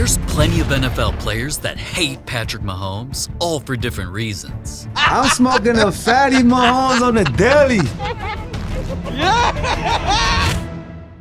There's plenty of NFL players that hate Patrick Mahomes, all for different reasons. I'm smoking a fatty Mahomes on the daily.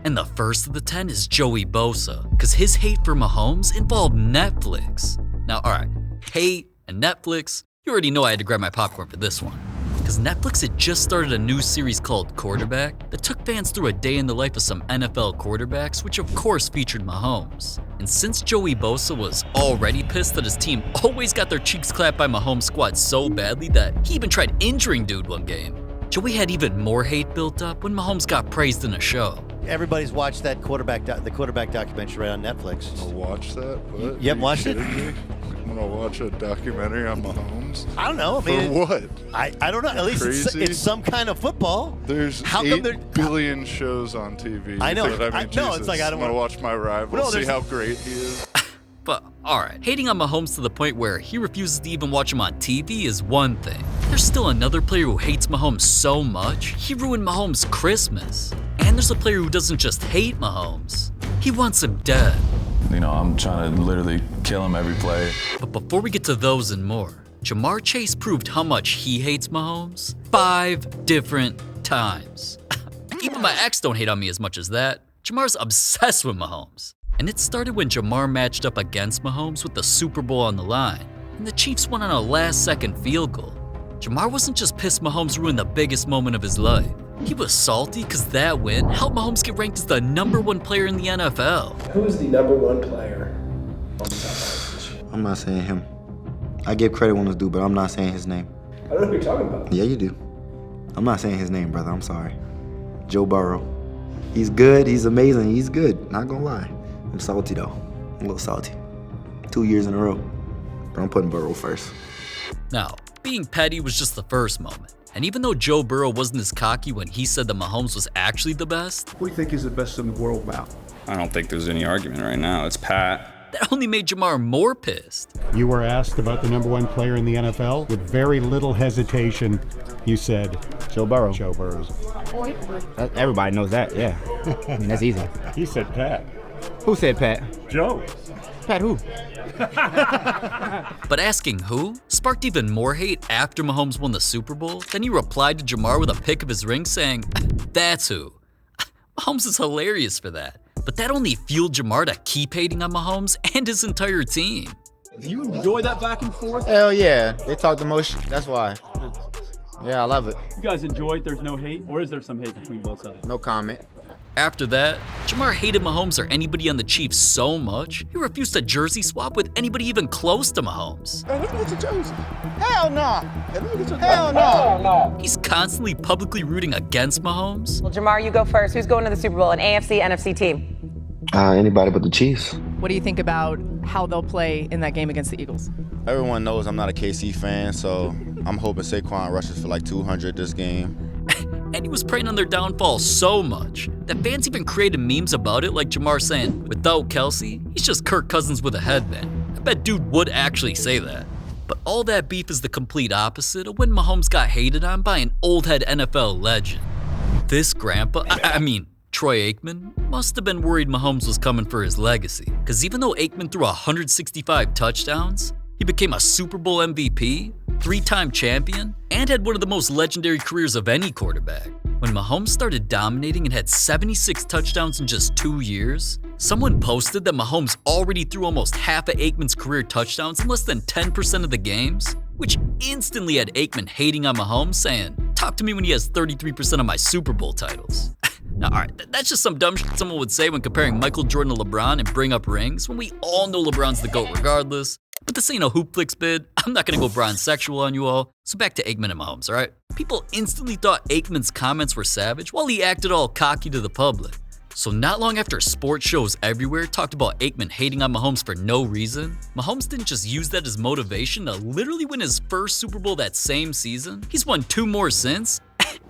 And the first of the 10 is Joey Bosa, because his hate for Mahomes involved Netflix. Now, alright, hate and Netflix, you already know I had to grab my popcorn for this one. Because Netflix had just started a new series called Quarterback that took fans through a day in the life of some NFL quarterbacks, which of course featured Mahomes. And since Joey Bosa was already pissed that his team always got their cheeks clapped by Mahomes' squad so badly that he even tried injuring dude one game, Joey had even more hate built up when Mahomes got praised in a show. Everybody's watched that the quarterback documentary right on Netflix. I'll watch that? What? You haven't watched it? I'm gonna watch a documentary on Mahomes. I don't know. For what? I don't know. At least it's some kind of football. There's 8 billion shows on TV. I know. It's like I don't want to watch my rival. See how great he is. But alright, hating on Mahomes to the point where he refuses to even watch him on TV is one thing. There's still another player who hates Mahomes so much, he ruined Mahomes' Christmas. And there's a player who doesn't just hate Mahomes, he wants him dead. You know, I'm trying to literally kill him every play. But before we get to those and more, Jamar Chase proved how much he hates Mahomes 5 different times. Even my ex don't hate on me as much as that. Jamar's obsessed with Mahomes. And it started when Jamar matched up against Mahomes with the Super Bowl on the line, and the Chiefs won on a last-second field goal. Jamar wasn't just pissed Mahomes ruined the biggest moment of his life. He was salty because that win helped Mahomes get ranked as the #1 player in the NFL. Who is the #1 player on the top five? I'm not saying him. I give credit when it's due, but I'm not saying his name. I don't know who you're talking about. Yeah, you do. I'm not saying his name, brother. I'm sorry. Joe Burrow. He's good. He's amazing. He's good. Not gonna lie. I'm salty though. I'm a little salty. 2 years in a row. But I'm putting Burrow first. Now, being petty was just the first moment. And even though Joe Burrow wasn't as cocky when he said that Mahomes was actually the best, who do you think is the best in the world now? I don't think there's any argument right now. It's Pat. that only made Jamar more pissed. You were asked about the #1 player in the NFL. With very little hesitation, you said Joe Burrow. Joe Burrow. Everybody knows that, yeah. I mean, that's easy. He said Pat. Who said Pat? Joe. Pat who? But asking who sparked even more hate after Mahomes won the Super Bowl. Then he replied to Jamar with a pic of his ring saying, "That's who." Mahomes is hilarious for that. But that only fueled Jamar to keep hating on Mahomes and his entire team. Do you enjoy that back and forth? Hell yeah. They talk the most. That's why. Yeah, I love it. You guys enjoy it? There's no hate? Or is there some hate between both sides? No comment. After that, Jamar hated Mahomes or anybody on the Chiefs so much, he refused to jersey swap with anybody even close to Mahomes. Hey, let me get your jersey. Hell no. Hell no. He's constantly publicly rooting against Mahomes. Well, Jamar, you go first. Who's going to the Super Bowl, an AFC, NFC team? Anybody but the Chiefs. What do you think about how they'll play in that game against the Eagles? Everyone knows I'm not a KC fan, so I'm hoping Saquon rushes for like 200 this game. And he was preying on their downfall so much that fans even created memes about it, like Jamar saying, "Without Kelsey, he's just Kirk Cousins with a headband." I bet dude would actually say that. But all that beef is the complete opposite of when Mahomes got hated on by an old head NFL legend. This grandpa, I mean, Troy Aikman, must have been worried Mahomes was coming for his legacy. Because even though Aikman threw 165 touchdowns, he became a Super Bowl MVP, 3-time champion, and had one of the most legendary careers of any quarterback. When Mahomes started dominating and had 76 touchdowns in just 2 years, someone posted that Mahomes already threw almost half of Aikman's career touchdowns in less than 10% of the games, which instantly had Aikman hating on Mahomes, saying, "Talk to me when he has 33% of my Super Bowl titles." Now, alright, that's just some dumb shit someone would say when comparing Michael Jordan to LeBron and bring up rings, when we all know LeBron's the GOAT regardless. But this ain't a HoopFlix bid. I'm not gonna go Bron sexual on you all. So back to Aikman and Mahomes, alright? People instantly thought Aikman's comments were savage while he acted all cocky to the public. So not long after sports shows everywhere talked about Aikman hating on Mahomes for no reason, Mahomes didn't just use that as motivation to literally win his first Super Bowl that same season. He's won 2 more since,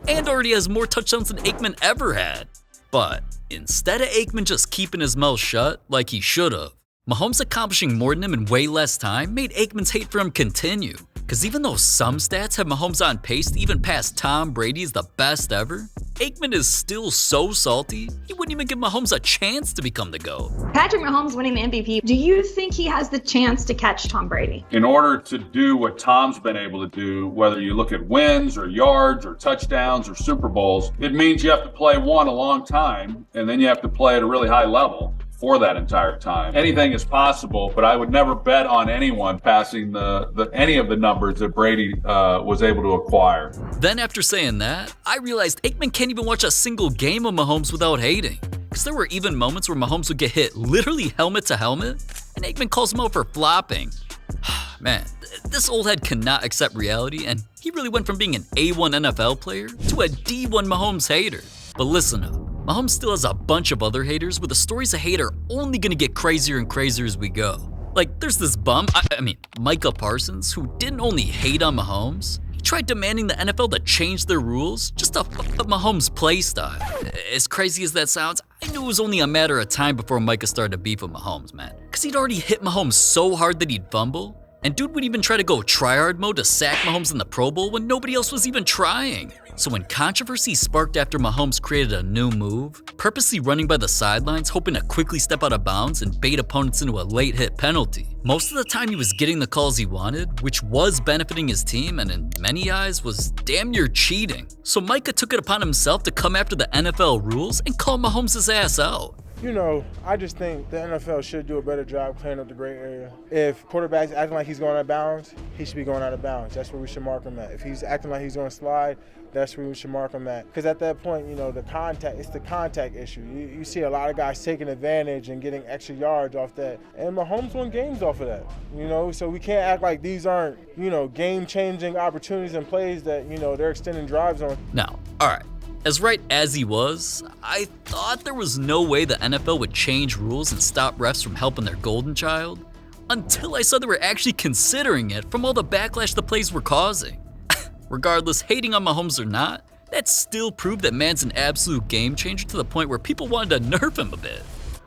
and already has more touchdowns than Aikman ever had. But instead of Aikman just keeping his mouth shut like he should've, Mahomes accomplishing more than him in way less time made Aikman's hate for him continue. Because even though some stats have Mahomes on pace to even pass Tom Brady as the best ever, Aikman is still so salty, he wouldn't even give Mahomes a chance to become the GOAT. Patrick Mahomes winning the MVP, do you think he has the chance to catch Tom Brady? In order to do what Tom's been able to do, whether you look at wins or yards or touchdowns or Super Bowls, it means you have to play one a long time, and then you have to play at a really high level for that entire time. Anything is possible, but I would never bet on anyone passing any of the numbers that Brady was able to acquire. Then after saying that, I realized Aikman can't even watch a single game of Mahomes without hating. Because there were even moments where Mahomes would get hit literally helmet to helmet, and Aikman calls him out for flopping. Man, this old head cannot accept reality, and he really went from being an A1 NFL player to a D1 Mahomes hater. But listen up. Mahomes still has a bunch of other haters, with the stories of hate are only gonna get crazier and crazier as we go. Like, there's this bum, Micah Parsons, who didn't only hate on Mahomes, he tried demanding the NFL to change their rules just to fuck up Mahomes' play style. As crazy as that sounds, I knew it was only a matter of time before Micah started to beef with Mahomes, man. Because he'd already hit Mahomes so hard that he'd fumble, and dude would even try to go tryhard mode to sack Mahomes in the Pro Bowl when nobody else was even trying. So when controversy sparked after Mahomes created a new move, purposely running by the sidelines hoping to quickly step out of bounds and bait opponents into a late hit penalty, most of the time he was getting the calls he wanted, which was benefiting his team and in many eyes was damn near cheating. So Micah took it upon himself to come after the NFL rules and call Mahomes' ass out. You know, I just think the NFL should do a better job clearing up the gray area. If quarterback's acting like he's going out of bounds, he should be going out of bounds. That's where we should mark him at. If he's acting like he's going to slide, that's where we should mark him at. Because at that point, you know, it's the contact issue. You see a lot of guys taking advantage and getting extra yards off that. And Mahomes won games off of that, you know? So we can't act like these aren't, you know, game-changing opportunities and plays that, you know, they're extending drives on. Now, all right. As right as he was, I thought there was no way the NFL would change rules and stop refs from helping their golden child, until I saw they were actually considering it from all the backlash the plays were causing. Regardless, hating on Mahomes or not, that still proved that man's an absolute game changer to the point where people wanted to nerf him a bit.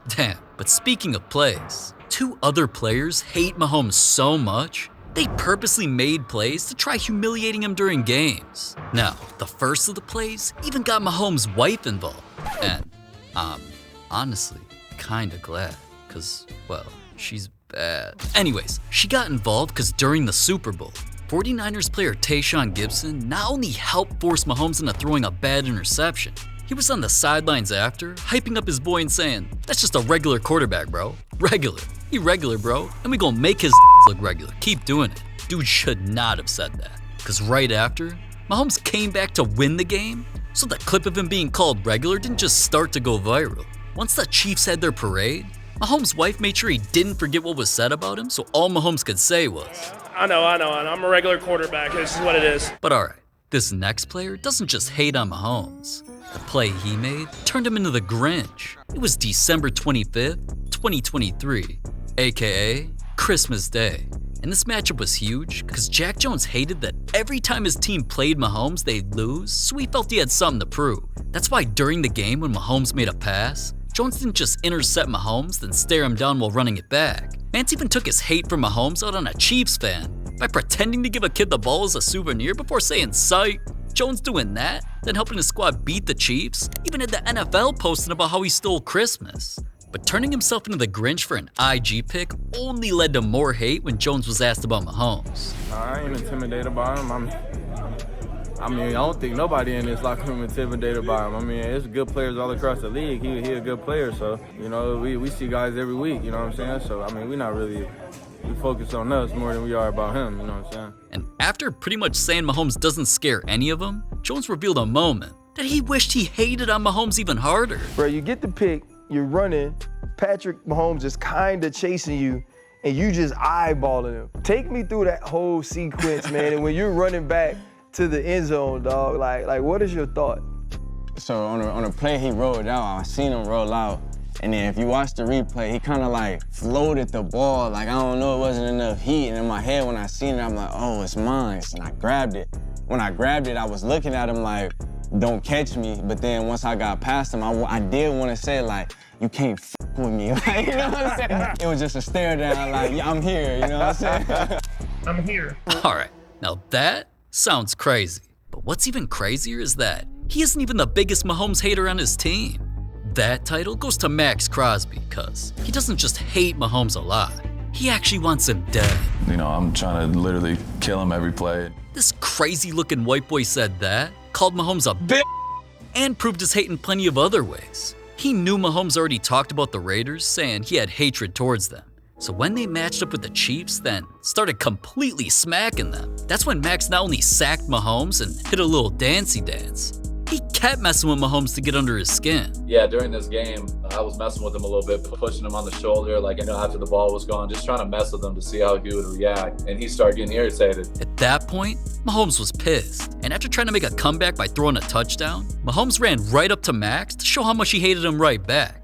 Damn, but speaking of plays, two other players hate Mahomes so much, they purposely made plays to try humiliating him during games. Now, the first of the plays even got Mahomes' wife involved. And I'm honestly kinda glad, cause, well, she's bad. Anyways, she got involved cause during the Super Bowl, 49ers player Tayshaun Gibson not only helped force Mahomes into throwing a bad interception, he was on the sidelines after, hyping up his boy and saying, "That's just a regular quarterback, bro. Regular. He regular, bro. And we gonna make his look regular. Keep doing it." Dude should not have said that. Cause right after, Mahomes came back to win the game, so the clip of him being called regular didn't just start to go viral. Once the Chiefs had their parade, Mahomes' wife made sure he didn't forget what was said about him, so all Mahomes could say was, I know, I'm a regular quarterback. This is what it is. But alright, this next player doesn't just hate on Mahomes. The play he made turned him into the Grinch. It was December 25th, 2023, aka Christmas Day. And this matchup was huge because Jack Jones hated that every time his team played Mahomes, they'd lose, so he felt he had something to prove. That's why during the game when Mahomes made a pass, Jones didn't just intercept Mahomes, then stare him down while running it back. Mance even took his hate for Mahomes out on a Chiefs fan by pretending to give a kid the ball as a souvenir before saying psych. Jones doing that, then helping his squad beat the Chiefs, even had the NFL posting about how he stole Christmas. But turning himself into the Grinch for an IG pick only led to more hate when Jones was asked about Mahomes. I ain't intimidated by him. I don't think nobody in this locker room intimidated by him. I mean, there's good players all across the league. He a good player, so, you know, we see guys every week, you know what I'm saying? So, I mean, we focus on us more than we are about him, you know what I'm saying? And after pretty much saying Mahomes doesn't scare any of them, Jones revealed a moment that he wished he hated on Mahomes even harder. Bro, you get the pick, you're running, Patrick Mahomes is kinda chasing you, and you just eyeballing him. Take me through that whole sequence, man, and when you're running back to the end zone, dog, like what is your thought? So on a play he rolled out, I seen him roll out, and then if you watch the replay, he kind of like floated the ball, like I don't know, it wasn't enough heat, and in my head when I seen it, I'm like, oh, it's mine, and I grabbed it. When I grabbed it, I was looking at him like, don't catch me, but then once I got past him, I did want to say like, you can't f with me, like, you know what I'm saying? It was just a stare down, like, yeah, I'm here, you know what I'm saying? I'm here. All right. Now that sounds crazy. But what's even crazier is that he isn't even the biggest Mahomes hater on his team. That title goes to Max Crosby, cause he doesn't just hate Mahomes a lot, he actually wants him dead. You know, I'm trying to literally kill him every play. This crazy looking white boy said that, called Mahomes a bitch, and proved his hate in plenty of other ways. He knew Mahomes already talked about the Raiders, saying he had hatred towards them. So when they matched up with the Chiefs, then started completely smacking them. That's when Max not only sacked Mahomes and hit a little dancey dance, he kept messing with Mahomes to get under his skin. Yeah, during this game, I was messing with him a little bit, pushing him on the shoulder, like, after the ball was gone, just trying to mess with him to see how he would react. And he started getting irritated. At that point, Mahomes was pissed. And after trying to make a comeback by throwing a touchdown, Mahomes ran right up to Max to show how much he hated him right back.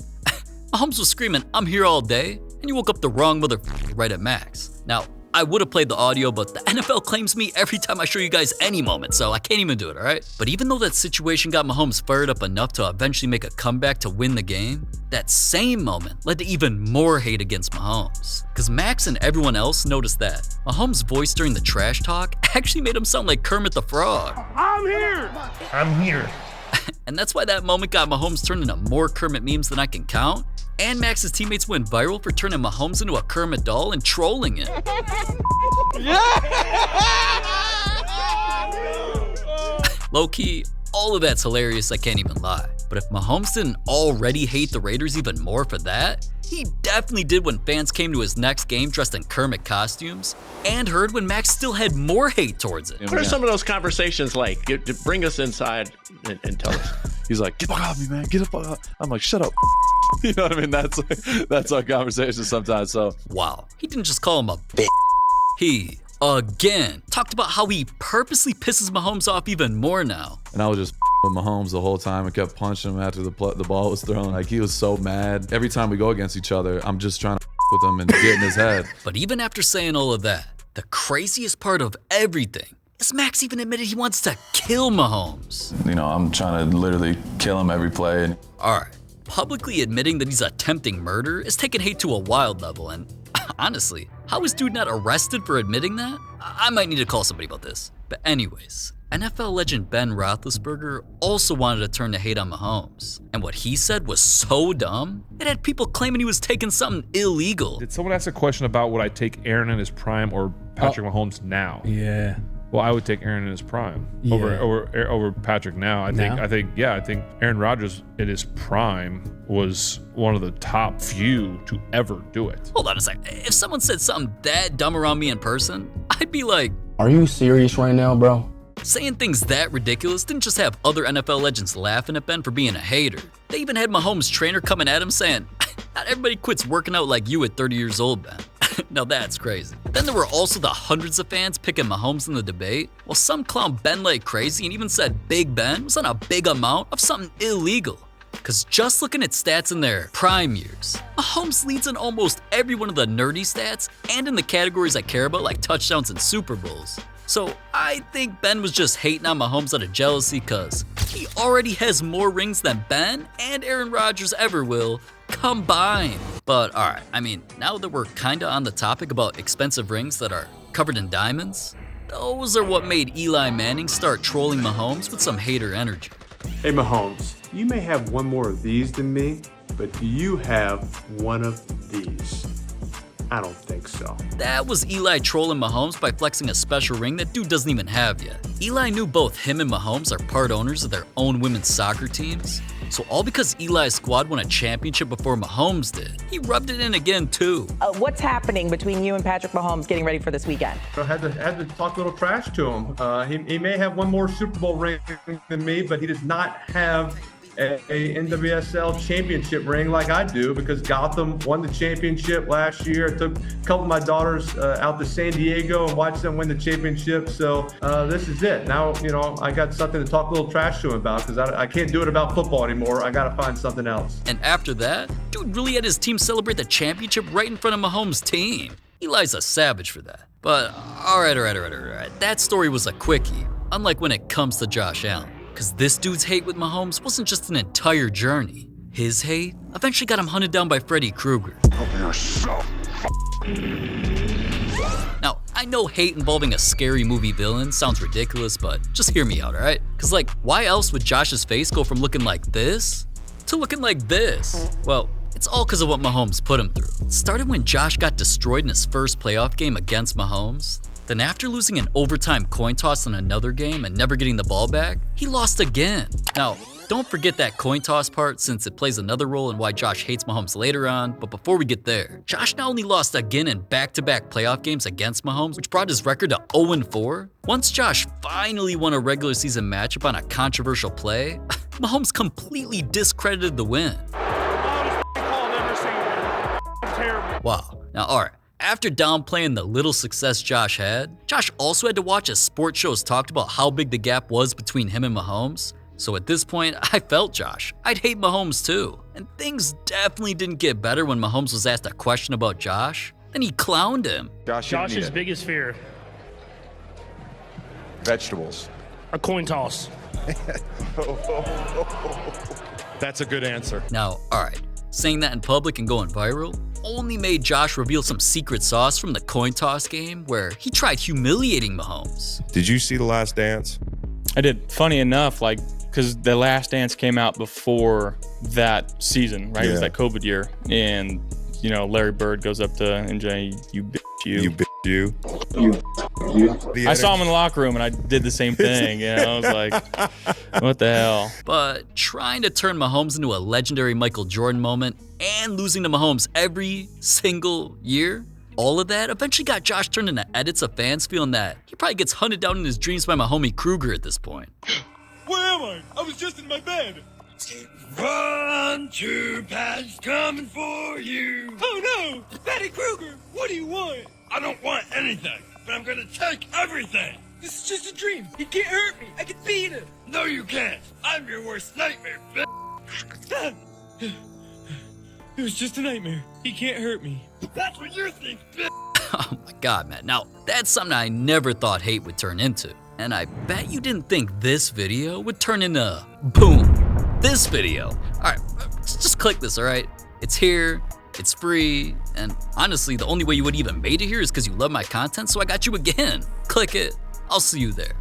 Mahomes was screaming, "I'm here all day," and you woke up the wrong motherfucker right at Max. Now, I would have played the audio, but the NFL claims me every time I show you guys any moment, so I can't even do it, alright? But even though that situation got Mahomes fired up enough to eventually make a comeback to win the game, that same moment led to even more hate against Mahomes. Cause Max and everyone else noticed that Mahomes' voice during the trash talk actually made him sound like Kermit the Frog. I'm here! I'm here. And that's why that moment got Mahomes turned into more Kermit memes than I can count. And Max's teammates went viral for turning Mahomes into a Kermit doll and trolling him. Low-key, all of that's hilarious, I can't even lie. But if Mahomes didn't already hate the Raiders even more for that, he definitely did when fans came to his next game dressed in Kermit costumes, and heard when Max still had more hate towards it. What are some of those conversations like? Bring us inside and tell us. He's like, "Get off me, man, get up." I'm like, "Shut up." You know what I mean? That's our conversation sometimes, so. Wow, he didn't just call him a bitch. He, again, talked about how he purposely pisses Mahomes off even more now. And I was just with Mahomes the whole time and kept punching him after the ball was thrown. Like, he was so mad. Every time we go against each other, I'm just trying to with him and get in his head. But even after saying all of that, the craziest part of everything is Max even admitted he wants to kill Mahomes. You know, I'm trying to literally kill him every play. Alright, publicly admitting that he's attempting murder is taking hate to a wild level, and honestly, how is dude not arrested for admitting that? I might need to call somebody about this. But anyways, NFL legend Ben Roethlisberger also wanted to turn the hate on Mahomes. And what he said was so dumb, it had people claiming he was taking something illegal. Did someone ask a question about would I take Aaron in his prime or Patrick Mahomes now? Yeah. Well, I would take Aaron in his prime Yeah. over Patrick now. I think Aaron Rodgers in his prime was one of the top few to ever do it. Hold on a sec. If someone said something that dumb around me in person, I'd be like, "Are you serious right now, bro?" Saying things that ridiculous didn't just have other NFL legends laughing at Ben for being a hater. They even had Mahomes' trainer coming at him saying, "Not everybody quits working out like you at 30 years old, Ben." Now that's crazy. Then there were also the hundreds of fans picking Mahomes in the debate, while some clown Ben like crazy and even said Big Ben was on a big amount of something illegal. Cause just looking at stats in their prime years, Mahomes leads in almost every one of the nerdy stats and in the categories I care about like touchdowns and Super Bowls. So I think Ben was just hating on Mahomes out of jealousy cause he already has more rings than Ben and Aaron Rodgers ever will combined. But alright, I mean, now that we're kinda on the topic about expensive rings that are covered in diamonds, those are what made Eli Manning start trolling Mahomes with some hater energy. Hey Mahomes, you may have one more of these than me, but do you have one of these? I don't think so. That was Eli trolling Mahomes by flexing a special ring that dude doesn't even have yet. Eli knew both him and Mahomes are part owners of their own women's soccer teams, so all because Eli's squad won a championship before Mahomes did, he rubbed it in again too. What's happening between you and Patrick Mahomes getting ready for this weekend? I had to talk a little trash to him. He may have one more Super Bowl ring than me, but he does not have a NWSL championship ring like I do because Gotham won the championship last year. I took a couple of my daughters out to San Diego and watched them win the championship. So this is it. Now, I got something to talk a little trash to him about because I can't do it about football anymore. I got to find something else. And after that, dude really had his team celebrate the championship right in front of Mahomes' team. Eli's a savage for that. But all right. That story was a quickie, unlike when it comes to Josh Allen. Because this dude's hate with Mahomes wasn't just an entire journey. His hate eventually got him hunted down by Freddy Krueger. Now, I know hate involving a scary movie villain sounds ridiculous, but just hear me out, alright? Cause like, why else would Josh's face go from looking like this to looking like this? Well, it's all because of what Mahomes put him through. It started when Josh got destroyed in his first playoff game against Mahomes. Then after losing an overtime coin toss in another game and never getting the ball back, he lost again. Now, don't forget that coin toss part since it plays another role in why Josh hates Mahomes later on, but before we get there, Josh not only lost again in back-to-back playoff games against Mahomes, which brought his record to 0-4, once Josh finally won a regular season matchup on a controversial play, Mahomes completely discredited the win. Wow. Now, alright. After downplaying the little success Josh had, Josh also had to watch as sports shows talked about how big the gap was between him and Mahomes. So at this point, I felt Josh. I'd hate Mahomes too. And things definitely didn't get better when Mahomes was asked a question about Josh. Then he clowned him. Josh's biggest fear. Vegetables. A coin toss. That's a good answer. Now, alright, saying that in public and going viral only made Josh reveal some secret sauce from the coin toss game where he tried humiliating Mahomes. Did you see The Last Dance? I did. Funny enough, like, because The Last Dance came out before that season, right? Yeah. It was that COVID year. And, you know, Larry Bird goes up to MJ, you bitch, you. You bitch, you. I saw him in the locker room and I did the same thing. You know, I was like, what the hell? But trying to turn Mahomes into a legendary Michael Jordan moment and losing to Mahomes every single year, all of that eventually got Josh turned into edits of fans feeling that he probably gets hunted down in his dreams by my homie Kruger at this point. Where am I? I was just in my bed. Run, two pads coming for you. Oh no, Betty Kruger, what do you want? I don't want anything, but I'm gonna take everything. This is just a dream. He can't hurt me. I can beat him. No, you can't. I'm your worst nightmare, bitch. It was just a nightmare. He can't hurt me. That's what you think, bitch. Oh my god, man. Now, that's something I never thought hate would turn into. And I bet you didn't think this video would turn into boom, this video. Alright, just click this, alright? It's here, it's free, and honestly, the only way you would even made it here is because you love my content, so I got you again. Click it, I'll see you there.